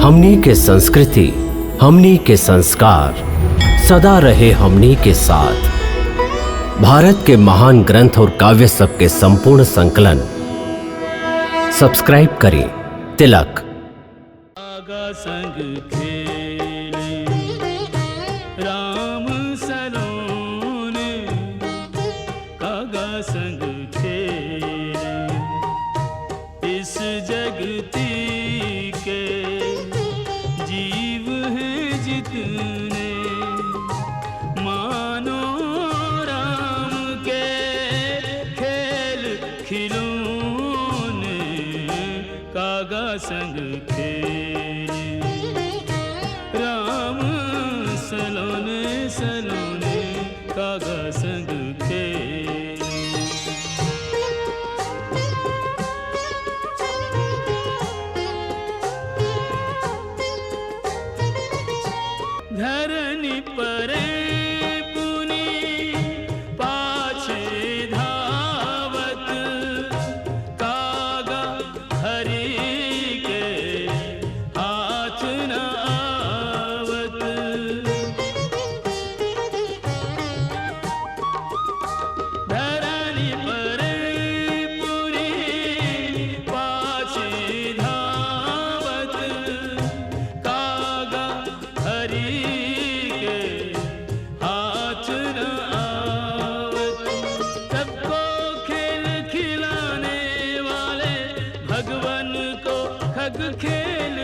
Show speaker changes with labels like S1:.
S1: हमनी के संस्कृति, हमनी के संस्कार सदा रहे हमनी के साथ। भारत के महान ग्रंथ और काव्य सब के संपूर्ण संकलन सब्सक्राइब करें तिलक।
S2: संग खेले राम सलोने, कागा संग खेले इस जगती के जीव हैं जितने, मानो राम के खेल खिलौने, कागा संग खेले राम सलोने सलोने, कागा संग खेले। धरनी परे पुनि पाछे धावत, कागा हरि के हाथ न आवत। धरनी परे पुनि पाछे धावत, कागा हरि के हाथ न आवत। सबको खेल खिलाने वाले भगवान को खग खेल